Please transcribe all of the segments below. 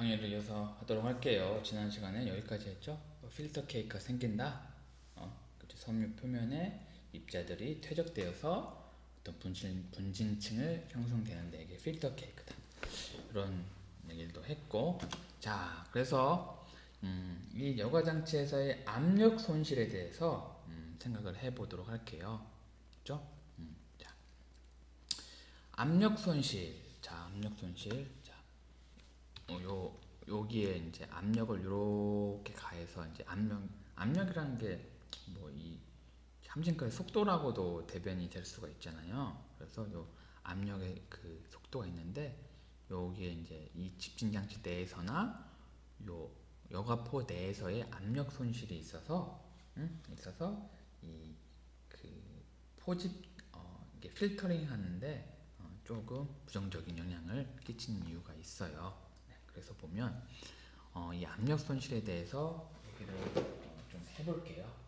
강의를 이어서 하도록 할게요. 지난 시간에 여기까지 했죠. 필터 케이크가 생긴다. 그렇죠. 섬유 표면에 입자들이 퇴적되어서 어떤 분진층을 형성되는데 이게 필터 케이크다. 이런 얘기도 했고, 자, 그래서 이 여과 장치에서의 압력 손실에 대해서 생각을 해보도록 할게요. 그렇죠? 자, 압력 손실. 자, 압력 손실. 자, 여기에 이제 압력을 이렇게 가해서 이제 압력이라는 게 뭐 이 함진크의 속도라고도 대변이 될 수가 있잖아요. 그래서 요 압력의 그 속도가 있는데 여기에 이제 이 집진 장치 내에서나 요 여과포 내에서의 압력 손실이 있어서 이 그 포집 이게 필터링 하는데 조금 부정적인 영향을 끼치는 이유가 있어요. 네, 그래서 보면 이 압력 손실에 대해서 얘기를 좀 해볼게요.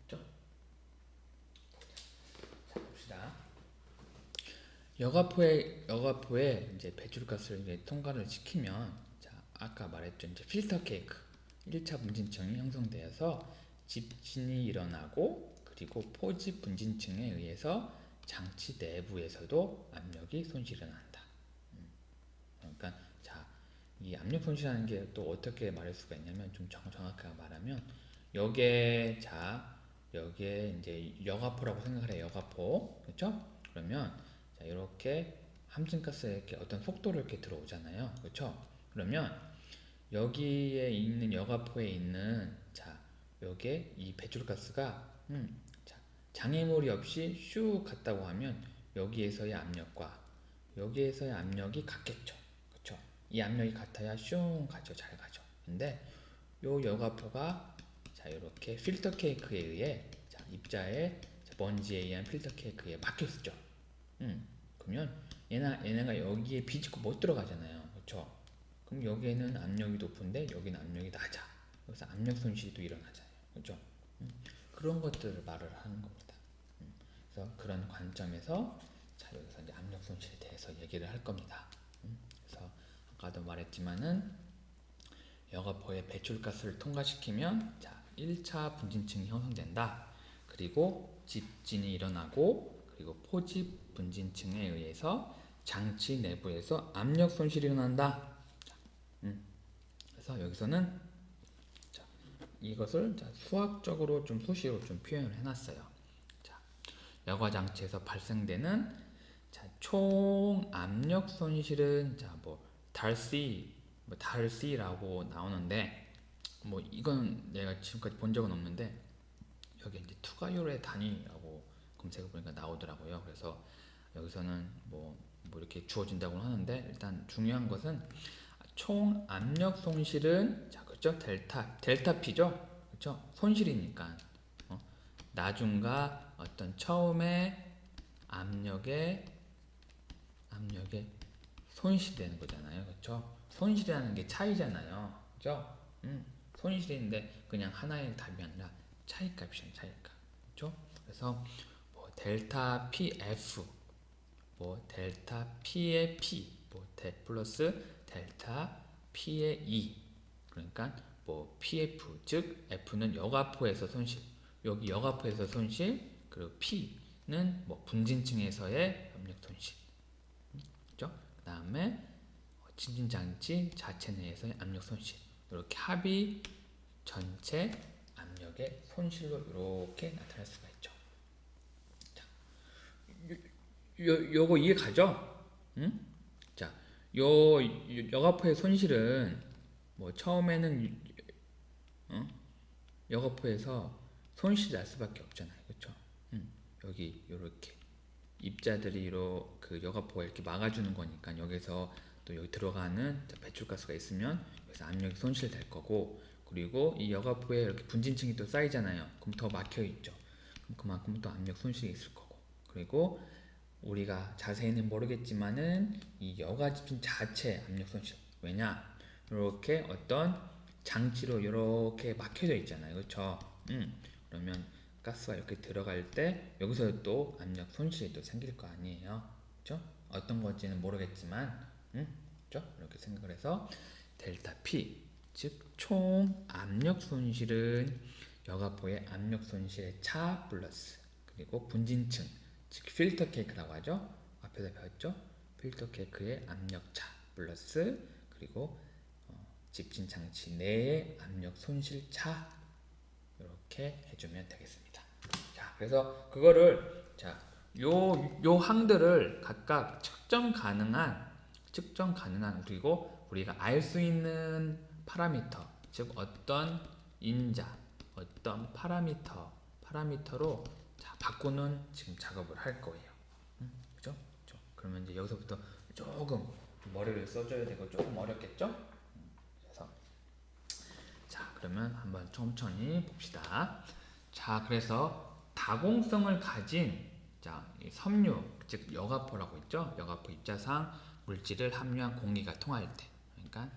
좀 자, 봅시다. 여과포에 이제 배출가스를 이제 통과를 시키면, 자, 아까 말했죠. 이제 필터 케이크 1차 분진층이 형성되어서 집진이 일어나고, 그리고 포집 분진층에 의해서 장치 내부에서도 압력이 손실이 일어난다. 그러니까 자, 이 압력 손실이라는 게 또 어떻게 말할 수가 있냐면, 좀 정확하게 말하면 여기에 이제 여과포라고 생각을 해요. 여과포. 그렇죠? 그러면 자, 이렇게 함진가스에 이렇게 어떤 속도로 이렇게 들어오잖아요. 그렇죠? 그러면 여기에 있는 여과포에 있는, 자, 여기에 이 배출가스가 자, 장애물이 없이 슉 갔다고 하면 여기에서의 압력과 여기에서의 압력이 같겠죠. 그렇죠? 이 압력이 같아야 슝 가죠. 잘 가죠. 근데 요 여과포가 자, 이렇게 필터 케이크에 의해, 자, 입자의 먼지에 의한 필터 케이크에 막혔죠. 그러면 얘네가 여기에 비집고 못 들어가잖아요. 그렇죠? 그럼 여기에는 압력이 높은데 여기는 압력이 낮아. 그래서 압력 손실도 일어나잖아요. 그렇죠? 그런 것들을 말을 하는 겁니다. 그래서 그런 관점에서 자, 여기서 이제 압력 손실에 대해서 얘기를 할 겁니다. 그래서 아까도 말했지만은 여과포에 배출가스를 통과시키면, 자, 1차 분진층이 형성된다. 그리고 집진이 일어나고, 그리고 포집 분진층에 의해서 장치 내부에서 압력 손실이 일어난다. 자, 그래서 여기서는 자, 이것을 자, 수학적으로 좀 수식으로 좀 표현을 해놨어요. 자, 여과 장치에서 발생되는 자, 총 압력 손실은 자, 달C라고 나오는데, 뭐 이건 내가 지금까지 본 적은 없는데 여기 이제 투가율의 단위라고 검색해 보니까 나오더라고요. 그래서 여기서는 뭐 이렇게 주어진다고 하는데, 일단 중요한 것은 총 압력 손실은 자, 그죠? 델타 P죠? 그렇죠? 손실이니까 나중과 어떤 처음에 압력의 손실되는 거잖아요. 그렇죠? 손실이라는 게 차이잖아요. 그렇죠? 손실인데 그냥 하나의 답이 아니라 차이값이에요. 차이값. 그렇죠? 그래서 뭐 델타 PF, 뭐 델타 P의 P, 뭐 플러스 델타 P의 E. 그러니까 뭐 PF, 즉 F는 여과포에서 손실, 여기 여과포에서 손실, 그리고 P는 뭐 분진층에서의 압력 손실. 그죠? 그 다음에 진진장치 자체 내에서의 압력 손실, 이렇게 합이 전체 압력의 손실로 이렇게 나타날 수가 있죠. 자, 요거 이해 가죠? 응? 자, 요 여과포의 손실은 뭐 처음에는 여과포에서 손실이 날 수밖에 없잖아요. 그렇죠? 여기 요렇게 입자들이 그 여과포가 이렇게 막아주는 거니까, 여기서 또 여기 들어가는 배출가스가 있으면 여기서 압력이 손실될 거고, 그리고 이 여과포에 이렇게 분진층이 또 쌓이잖아요. 그럼 더 막혀 있죠. 그럼 그만큼 또 압력 손실이 있을 거고, 그리고 우리가 자세히는 모르겠지만은 이 여과 집중 자체 압력 손실, 왜냐, 이렇게 어떤 장치로 이렇게 막혀져 있잖아요. 그렇죠? 그러면 가스가 이렇게 들어갈 때 여기서 또 압력 손실이 또 생길 거 아니에요. 그렇죠? 어떤 건지는 모르겠지만, 그렇죠? 이렇게 생각을 해서 델타 P, 즉 총 압력 손실은 여가포의 압력 손실의 차 플러스 그리고 분진층, 즉 필터 케이크라고 하죠. 앞에서 배웠죠. 필터 케이크의 압력차 플러스 그리고 집진 장치 내의 압력 손실차 이렇게 해주면 되겠습니다. 자, 그래서 그거를 요 항들을 각각 측정 가능한 그리고 우리가 알 수 있는 파라미터, 즉 어떤 인자, 어떤 파라미터로 바꾸는 지금 작업을 할 거예요. 그죠? 그러면 이제 여기서부터 조금 머리를 써줘야 되고 조금 어렵겠죠? 그래서 자, 그러면 한번 천천히 봅시다. 자, 그래서 다공성을 가진 이 섬유, 즉 여가포라고 있죠. 여가포 입자상 물질을 함유한 공기가 통할 때, 그러니까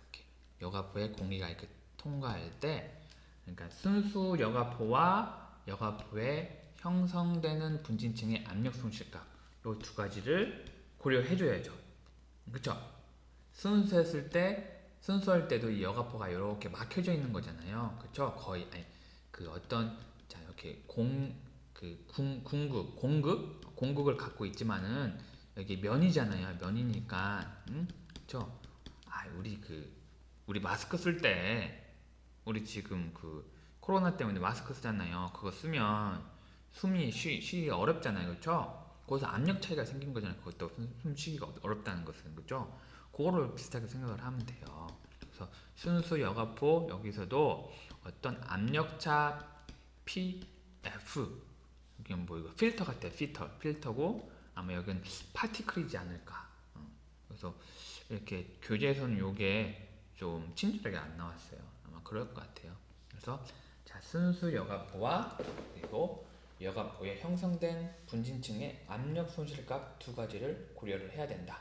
이렇게 여가포에 공기가 이렇게 통과할 때, 그러니까 순수 여가포와 여가포에 형성되는 분진층의 압력 손실값, 이 두 가지를 고려해줘야죠. 그렇죠? 순수할 때도 이 여가포가 이렇게 막혀져 있는 거잖아요. 그렇죠? 거의 아니 그 어떤 이렇게 공극을 갖고 있지만은 여기 면이잖아요. 면이니까 그렇죠? 우리 마스크 쓸 때 우리 지금 코로나 때문에 마스크 쓰잖아요. 그거 쓰면 숨이 쉬기 어렵잖아요. 그렇죠? 거기서 압력 차이가 생긴 거잖아요. 그것도 숨 쉬기가 어렵다는 것은 그렇죠? 그거를 비슷하게 생각을 하면 돼요. 그래서 순수 여가포 여기서도 어떤 압력차 PF 여기는 뭐 이거 필터 같아요. 필터고 아마 여기는 파티클이지 않을까. 그래서 이렇게 교재에서는 요게 좀 친절하게 안 나왔어요. 아마 그럴 것 같아요. 그래서 순수 여가포와 그리고 여가포에 형성된 분진층의 압력 손실값 두 가지를 고려를 해야 된다.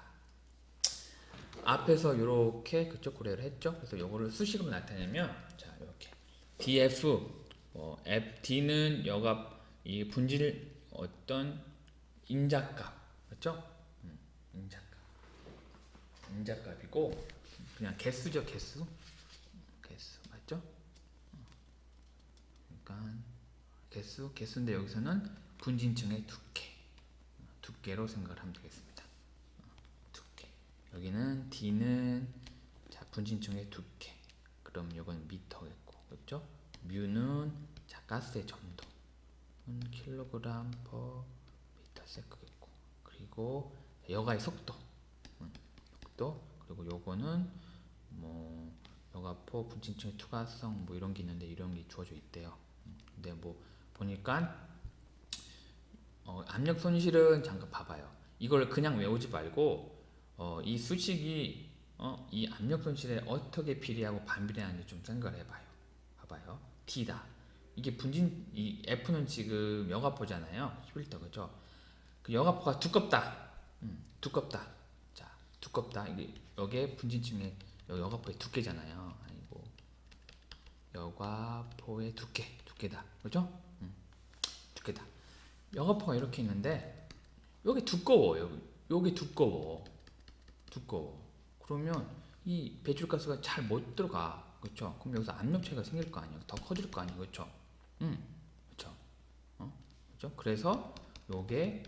앞에서 이렇게 그쪽 고려를 했죠. 그래서 요거를 수식으로 나타내면 이렇게 DF D는 이 분질 어떤 인자값 맞죠? 인자값이고 그냥 개수죠. 개수 맞죠? 그러니까 개수인데 여기서는 분진층의 두께로 생각을 하면 되겠습니다. 두께. 여기는 D는 분진층의 두께. 그럼 이건 미터겠고, 그렇죠? 뮤는 가스의 점도. 킬로그램 퍼 미터 세크겠고. 그리고 여가의 속도. 그리고 요거는 뭐 여가포 분진층의 투과성 뭐 이런 게 있는데 이런 게 주어져 있대요. 근데 뭐 보니까 압력 손실은 잠깐 봐봐요. 이걸 그냥 외우지 말고 이 수식이 이 압력 손실에 어떻게 비례하고 반비례하는지 좀 생각을 해봐요. 봐봐요. D다. 이게 이 F는 지금 여가포잖아요. 11도 그죠? 그 여가포가 두껍다. 두껍다. 두껍다. 이게 여기에 분진층의 여가포의 두께잖아요. 아니고 여가포의 두께다. 그죠? 두께다. 여가포가 이렇게 있는데 여기 두꺼워. 여기 두꺼워. 그러면 이 배출가스가 잘 못 들어가. 그렇죠? 그럼 여기서 압력 차이가 생길 거 아니에요. 더 커질 거 아니에요. 그렇죠? 그렇죠? 그렇죠? 그래서 요게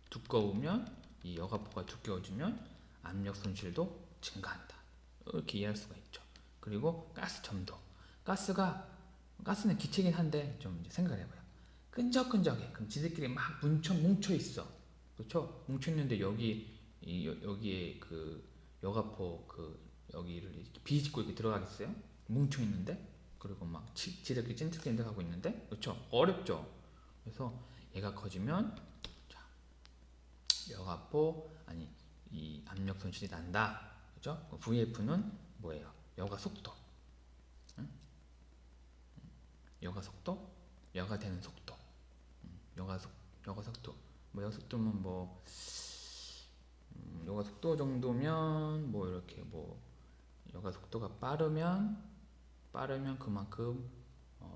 두꺼우면 이 여가포가 두꺼워지면 압력 손실도 증가한다. 이렇게 이해할 수가 있죠. 그리고 가스 점도. 가스는 기체긴 한데 좀 생각을 해봐요. 끈적끈적해. 그럼 지들끼리 막 뭉쳐 있어. 그렇죠? 뭉쳐 있는데 여기에 여가포 여기를 비집고 이렇게 들어가겠어요? 뭉쳐 있는데 그리고 막 지들끼리 찐득찐득하고 있는데 그렇죠? 어렵죠. 그래서 얘가 커지면 여가포 이 압력 손실이 난다. 그죠? VF는 뭐예요? 여가 속도. 응? 여가 속도? 여가 되는 속도. 여가 속도. 여가 속도면 여가 속도 정도면 이렇게 여가 속도가 빠르면 그만큼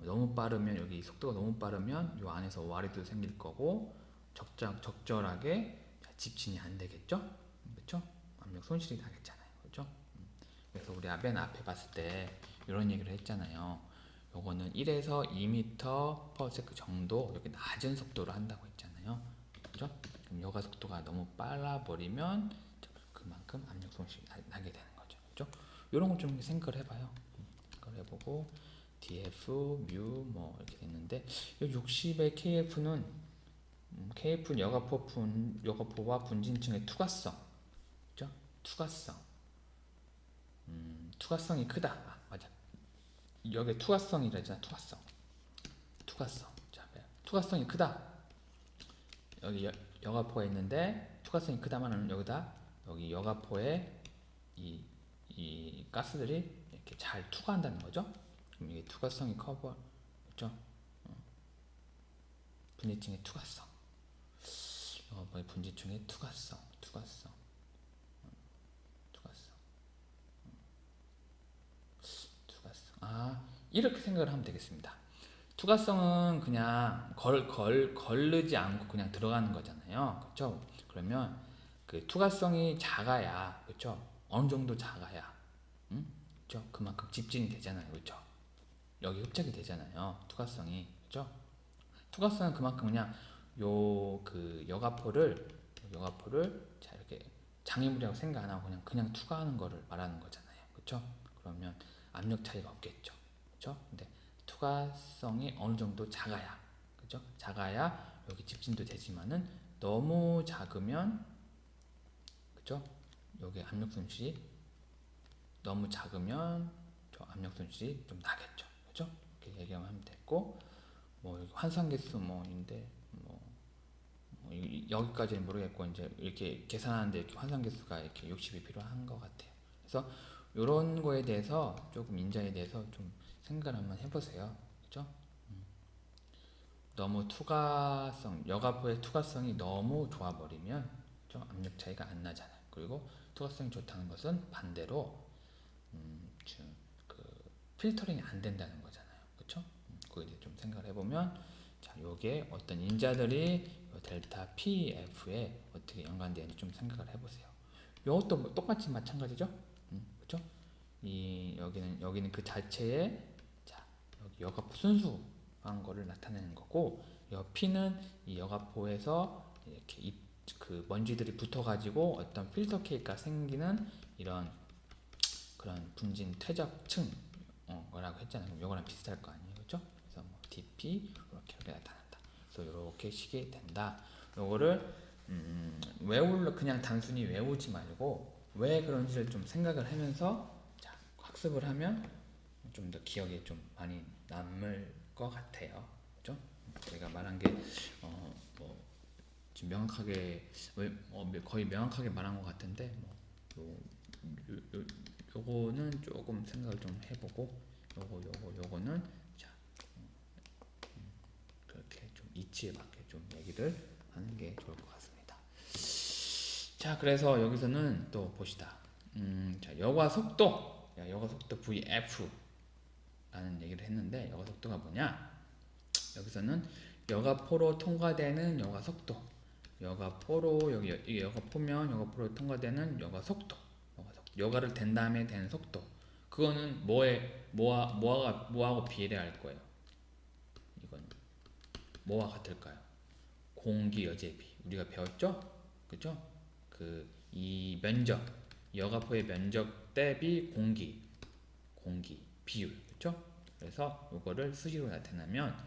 너무 빠르면 여기 속도가 너무 빠르면 요 안에서 와리도 생길 거고 적절하게 집진이 안 되겠죠? 그렇죠? 압력 손실이 나겠잖아요. 그렇죠? 그래서 우리 맨 앞에 봤을 때 이런 얘기를 했잖아요. 요거는 1에서 2m/s 정도 이렇게 낮은 속도로 한다고 했잖아요. 그죠? 그럼 여가 속도가 너무 빨라 버리면 그만큼 압력 손실이 나게 되는 거죠. 그죠? 이런 거 좀 생각을 해봐요. 그걸 해보고 df, 뮤 뭐 이렇게 됐는데 60의 kf는 kf는 여가포와 분진층의 투과성, 그죠? 투과성이 크다. 맞아. 여기 투과성이라 했잖아. 투과성. 자, 투과성이 크다. 여기 여가포가 있는데 투과성이 크다면은 여기 여가포에 이 가스들이 이렇게 잘 투과한다는 거죠. 그럼 이게 투과성이 커버, 그렇죠? 분지층의 투과성. 분지층의 투과성. 이렇게 생각을 하면 되겠습니다. 투과성은 그냥 걸르지 않고 그냥 들어가는 거잖아요. 그렇죠? 그러면 그 투과성이 작아야, 그렇죠? 어느 정도 작아야, 그렇죠? 그만큼 집진이 되잖아요. 그렇죠? 여기 흡착이 되잖아요. 투과성이, 그렇죠? 투과성은 그만큼 그냥 그 여가포를 자 이렇게 장애물이라고 생각 안 하고 그냥 투과하는 거를 말하는 거잖아요. 그렇죠? 그러면 압력 차이가 없겠죠. 그렇죠? 근데 투과성이 어느 정도 작아야, 그렇죠? 작아야 여기 집진도 되지만은 너무 작으면, 그렇죠? 여기 압력 손실이 너무 작으면 저 압력 손실이 좀 나겠죠. 그렇죠? 이렇게 얘기하면 됐고, 뭐 환상계수 뭐인데 여기까지는 모르겠고 이제 이렇게 계산하는데 이렇게 환상계수가 이렇게 60이 필요한 것 같아요. 그래서 이런 거에 대해서 조금 인자에 대해서 좀 생각을 한번 해보세요. 그렇죠? 너무 여가포의 투과성이 너무 좋아버리면 좀 압력 차이가 안 나잖아요. 그리고 투과성이 좋다는 것은 반대로 그 필터링이 안 된다는 거잖아요. 그렇죠? 그거에 대해 좀 생각을 해보면, 자, 요게 어떤 인자들이 델타 PF에 어떻게 연관되는지 좀 생각을 해보세요. 이것도 뭐 똑같이 마찬가지죠. 그렇죠? 여기는 그 자체에, 자, 여기 여가포 순수한 거를 나타내는 거고, P는 이 여가포에서 이렇게 그 먼지들이 붙어가지고 어떤 필터 케이크가 생기는 이런 그런 분진 퇴적층 라고 했잖아요. 그럼 요거랑 비슷할 거 아니에요, 그렇죠? 그래서 뭐 DP 이렇게 나타난다. 그래서 이렇게 식이 된다. 요거를 그냥 단순히 외우지 말고 왜 그런지를 좀 생각을 하면서, 자, 학습을 하면 좀 더 기억에 좀 많이 남을 것 같아요. 그죠? 제가 말한 게 뭐 지금 명확하게 거의 명확하게 말한 것 같은데, 요거는 조금 생각을 좀 해보고, 요거는 자 그렇게 좀 이치에 맞게 좀 얘기를 하는 게 좋을 것 같습니다. 자, 그래서 여기서는 또 봅시다. 자, 여과 속도 VF 라는 얘기를 했는데, 여과 속도가 뭐냐? 여기서는 여가포로 통과되는 여가 속도, 여가포로 이게 여가포면 여가포로 통과되는 여가 속도, 여가를 된 다음에 되는 속도, 그거는 뭐하고 비례할 거예요? 이건 뭐와 같을까요? 공기 여제비, 우리가 배웠죠? 그죠? 이 면적, 여가포의 면적 대비 공기 비율, 그죠? 그래서 이거를 수식으로 나타내면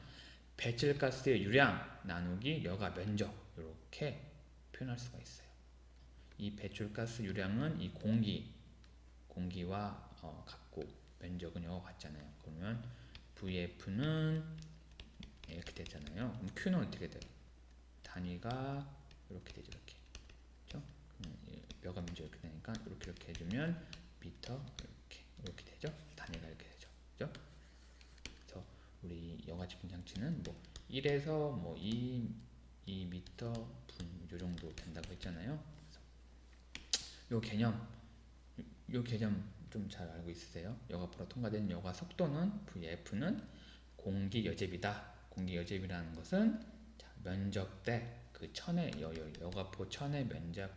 배출가스의 유량 나누기 여가 면적, 이렇게 표현할 수가 있어요. 이 배출가스 유량은 이 공기와 같고, 면적은 이거 같잖아요. 그러면 VF는 이렇게 되잖아요. 그럼 Q는 어떻게 돼요? 단위가 이렇게 되죠. 그렇죠? 여가 면적 이렇게 되니까 이렇게 해주면 미터 이렇게 되죠. 단위가 이렇게 되죠. 그렇죠? 그래서 우리 여가 집중 장치는 뭐 1에서 뭐 2m 분 요 정도 된다고 했잖아요. 요 개념 좀 잘 알고 있으세요? 여가포로 통과된 여가 속도는 VF는 공기 여제비다. 공기 여제비라는 것은, 자, 면적 대 그 여가포 천의 면적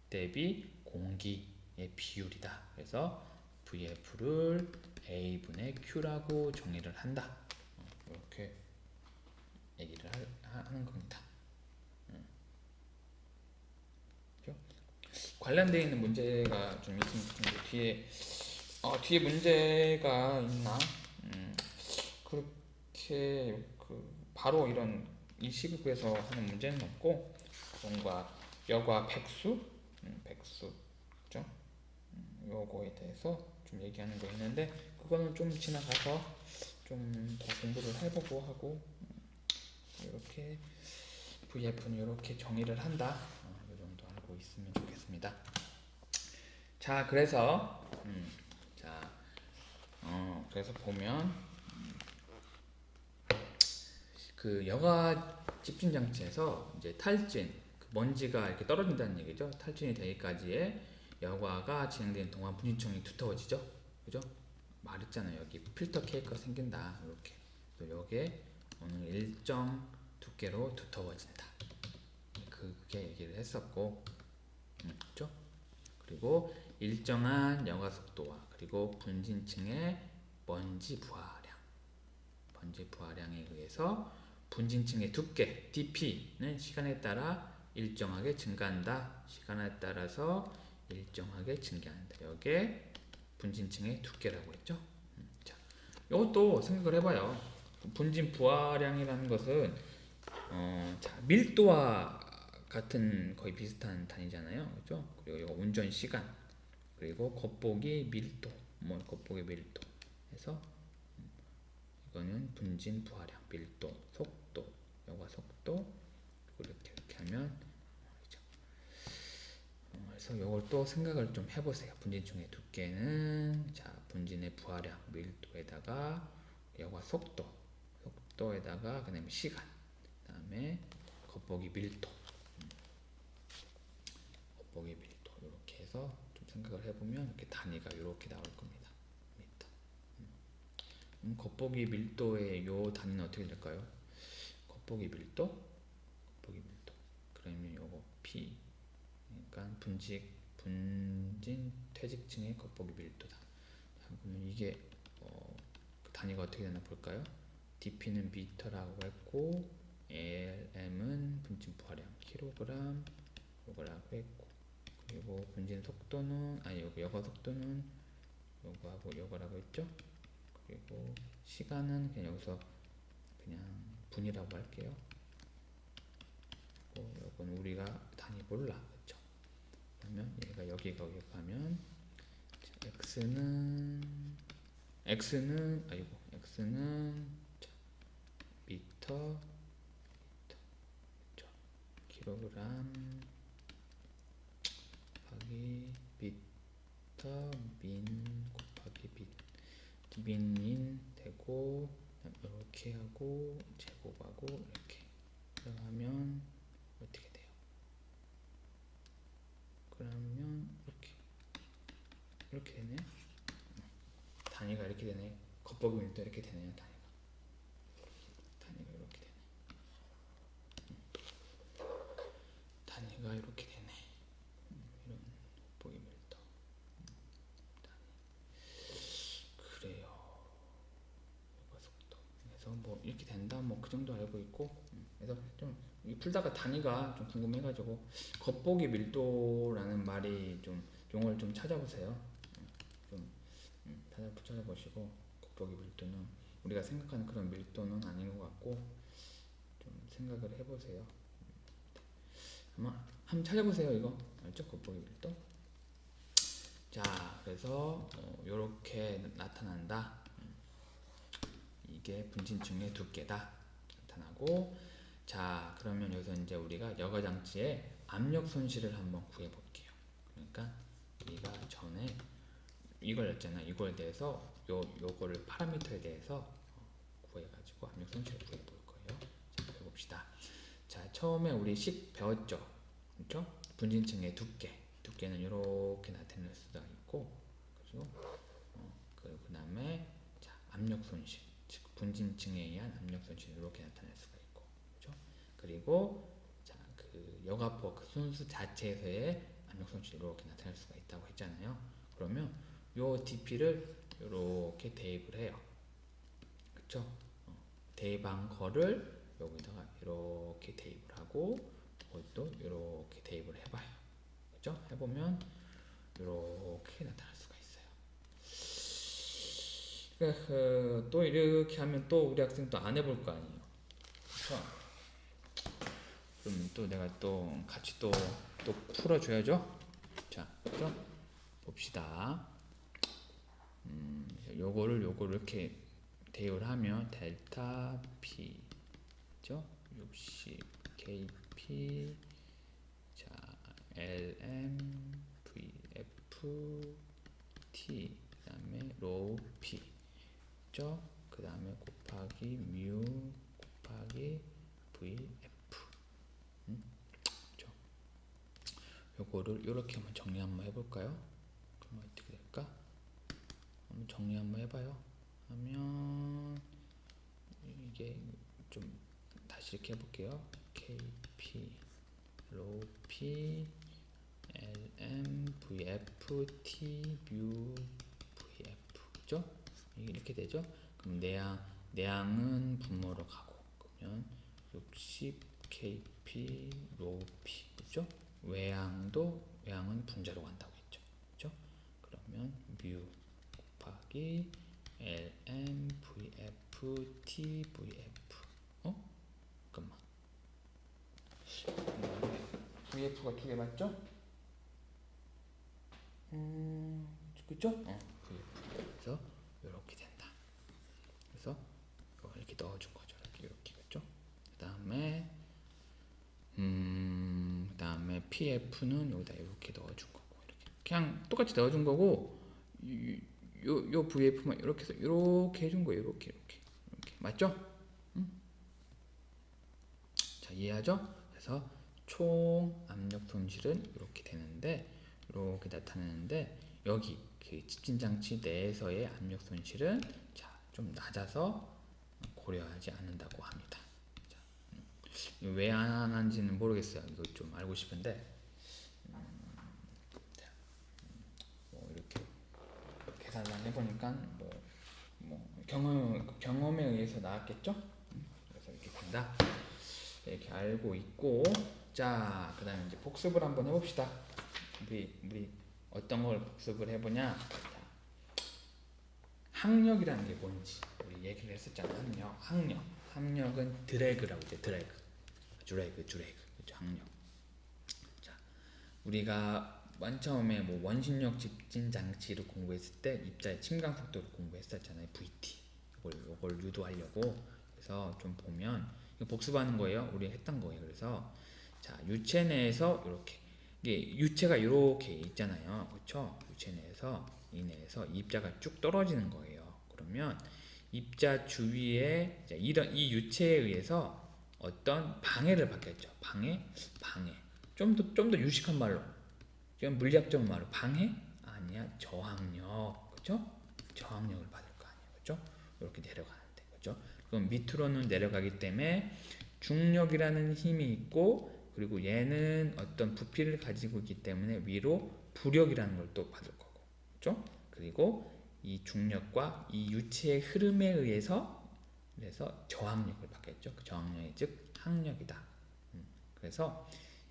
대비 공기의 비율이다. 그래서 VF를 A분의 Q라고 정의를 한다. 이렇게 얘기를 하는 겁니다. 그렇죠? 관련되어 있는 문제가 좀 있으면 좋겠는데 뒤에 문제가 있나? 그렇게 바로 이런 이 시급에서 하는 문제는 없고 뭔가 여과 백수, 그죠? 요거에 대해서 좀 얘기하는 거 있는데 그거는 좀 지나가서 좀 더 공부를 해보고 하고 이렇게 VF는 이렇게 정의를 한다. 이 정도 알고 있으면 좋겠습니다. 자, 그래서 그래서 보면 그 여과 집중 장치에서 이제 탈진, 먼지가 이렇게 떨어진다는 얘기죠. 탈진이 되기까지의 여과가 진행되는 동안 분진층이 두터워지죠. 그죠? 말했잖아요. 여기 필터 케이크가 생긴다. 이렇게. 또 여기에 어느 일정 두께로 두터워진다. 그게 얘기를 했었고, 그죠? 그리고 일정한 여과 속도와 그리고 분진층의 먼지 부하량에 의해서 분진층의 두께 DP는 시간에 따라 일정하게 증가한다. 시간에 따라서 일정하게 증가한다. 여기에 분진층의 두께라고 했죠. 자, 이것도 생각을 해봐요. 분진 부하량이라는 것은 밀도와 같은 거의 비슷한 단위잖아요. 그렇죠? 그리고 이거 운전 시간 그리고 겉보기 밀도, 겉보기 밀도 해서 이거는 분진 부하량, 밀도, 속도, 여과 속도 이렇게 하면 그래서 이걸 또 생각을 좀 해보세요. 분진층의 두께는 분진의 부하량, 밀도에다가 여과 속도에다가 그다음에 시간, 그다음에 겉보기 밀도, 이렇게 해서 좀 생각을 해보면 이렇게 단위가 이렇게 나올 겁니다. 겉보기 밀도의 요 단위는 어떻게 될까요? 겉보기 밀도. 그러면 요거 P. 그러니까 분진 퇴직층의 겉보기 밀도다. 자, 그러면 이게 그 단위가 어떻게 되나 볼까요? DP는 미터라고 했고 LM은 분진 부하량 킬로그램 요거라고 했고 그리고 분진 속도는 여과 속도는 요거하고 요거라고 했죠? 그리고 시간은 그냥 여기서 그냥 분이라고 할게요. 요건 우리가 단위 몰라, 그렇죠? 그러면 얘가 여기가 가면 x는 미터, 킬로그램 곱하기 미터 민 곱하기 민인 되고 이렇게 하고 제곱하고 이렇게 하면 어떻게 돼요? 그러면 이렇게 되네. 단위가 이렇게 되네. 겉보기 밀도 이렇게 되네요. 단위가 이렇게 되네. 단위가 이렇게 되네. 이런 겉보기 밀도. 그래요. 여과 속도. 그래서 뭐 이렇게 된다. 뭐 그 정도 알고 있고. 그래서 좀 풀다가 단위가 좀 궁금해가지고 겉보기 밀도라는 말이 좀 용어를 좀 찾아보세요. 좀 찾아보시고 겉보기 밀도는 우리가 생각하는 그런 밀도는 아닌 것 같고 좀 생각을 해보세요. 한번 찾아보세요. 이거 알죠? 겉보기 밀도. 자, 그래서 이렇게 나타난다. 이게 분진층의 두께다 나타나고. 자, 그러면 여기서 이제 우리가 여과 장치의 압력 손실을 한번 구해볼게요. 그러니까 우리가 전에 이걸 했잖아. 이거에 대해서 요거를 파라미터에 대해서 구해가지고 압력 손실을 구해볼 거예요. 자, 해봅시다. 자, 처음에 우리 식 배웠죠. 그렇죠? 분진층의 두께는 이렇게 나타낼 수가 있고, 그죠? 그다음에 압력 손실, 즉 분진층에 의한 압력 손실 이렇게 나타낼 수가 있고, 그죠? 그리고 그 여과포 그 순수 자체에서의 압력 손실 이렇게 나타낼 수가 있다고 했잖아요. 그러면 요 DP를 이렇게 대입을 해요. 그쵸? 대입한 거를 여기다가 이렇게 대입을 하고 이것도 이렇게 대입을 해봐요. 그죠? 해보면 이렇게 나타날 수가 있어요. 또 이렇게 하면 또 우리 학생 또 안 해볼 거 아니에요. 그쵸? 그럼 또 내가 또 같이 또 풀어줘야죠. 자, 그죠? 봅시다. 요거를 이렇게 대입을 하면 델타 P 죠? 60 KP 자 LM VF T 그 다음에 로 P 죠? 그 다음에 곱하기 뮤 곱하기 VF 그죠? 요거를 이렇게 한번 정리 한번 해볼까요? 그럼 어떻게 될까? 한번 정리 한번 해봐요. 하면 이게 좀 다시 이렇게 해볼게요. KP 로 P LM VF T 뮤 VF 그죠? 이렇게 되죠? 그럼 내양은 분모로 가고 그러면 60 KP 로 P 그죠? 외양은 분자로 간다고 했죠. 그죠? 그러면 뮤 곱하기 LM VF T VF 잠깐만 VF가 두 개 맞죠? 그죠? VF 그래서 이렇게 된다. 그래서 이렇게 넣어준 거죠. 이렇게 그죠? 그다음에 PF는 여기다 이렇게 넣어준 거고 이렇게 그냥 똑같이 넣어준 거고 요 VF만 이렇게 해서 이렇게 해준 거예요. 이렇게 맞죠? 자 이해하죠? 그래서 총 압력 손실은 이렇게 되는데 이렇게 나타내는데 여기 그 집진 장치 내에서의 압력 손실은 좀 낮아서 고려하지 않는다고 합니다. 왜 안 하는지는 모르겠어요. 이거 좀 알고 싶은데 뭐 이렇게 계산을 해보니까 뭐 경험에 의해서 나왔겠죠? 그래서 이렇게 된다. 이렇게 알고 있고 자 그다음에 이제 복습을 한번 해봅시다. 우리 어떤 걸 복습을 해보냐? 항력이라는 게 뭔지 우리 얘기를 했었잖아요. 항력은 드래그라고 해요. 드래그 그렇죠? 항력. 자 우리가 맨 처음에 뭐 원심력 집진 장치를 공부했을 때 입자의 침강 속도를 공부했었잖아요. VT 이걸 유도하려고. 그래서 좀 보면 이거 복습하는 거예요. 우리 했던 거예요. 그래서 자 유체 내에서 이렇게 이게 유체가 이렇게 있잖아요. 그렇죠? 유체 내에서 이 내에서 입자가 쭉 떨어지는 거예요. 그러면 입자 주위에 이 유체에 의해서 어떤 방해를 받겠죠. 방해. 좀 더 유식한 말로, 지금 물리학적 말로 방해 아니야 저항력, 그렇죠? 저항력을 받을 거 아니에요, 그렇죠? 이렇게 내려가는데, 그렇죠? 그럼 밑으로는 내려가기 때문에 중력이라는 힘이 있고, 그리고 얘는 어떤 부피를 가지고 있기 때문에 위로 부력이라는 걸 또 받을 거고, 그렇죠? 그리고 이 중력과 이 유체의 흐름에 의해서 그래서 저항력을 받겠죠. 그 저항력이 즉 항력이다. 그래서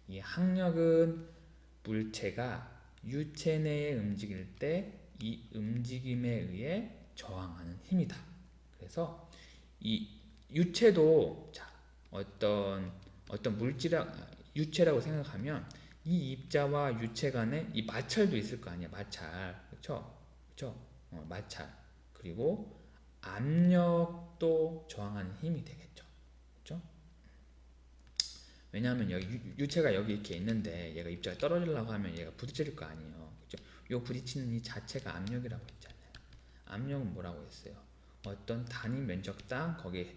이 항력은 물체가 유체 내에 움직일 때 이 움직임에 의해 저항하는 힘이다. 그래서 이 유체도 어떤 유체라고 생각하면 이 입자와 유체 간에 이 마찰도 있을 거 아니야. 마찰. 그렇죠? 마찰. 그리고 압력도 저항하는 힘이 되겠죠. 그렇죠? 왜냐하면 여기 유체가 여기 이렇게 있는데 얘가 입자가 떨어지려고 하면 얘가 부딪힐 거 아니에요. 그렇죠? 요 부딪히는 이 자체가 압력이라고 했잖아요. 압력은 뭐라고 했어요? 어떤 단위 면적당 거기에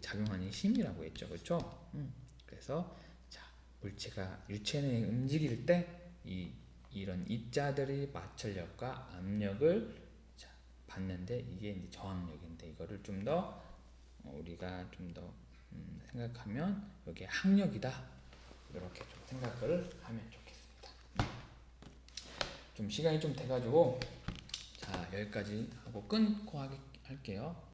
작용하는 힘이라고 했죠. 그렇죠? 그래서 물체가 유체 내에 움직일 때 이런 입자들이 마찰력과 압력을 받는데 이게 이제 저항력인데 이거를 좀 더 우리가 좀 더 생각하면 이게 항력이다. 이렇게 좀 생각을 하면 좋겠습니다. 좀 시간이 좀 돼가지고 자, 여기까지 하고 끊고 할게요.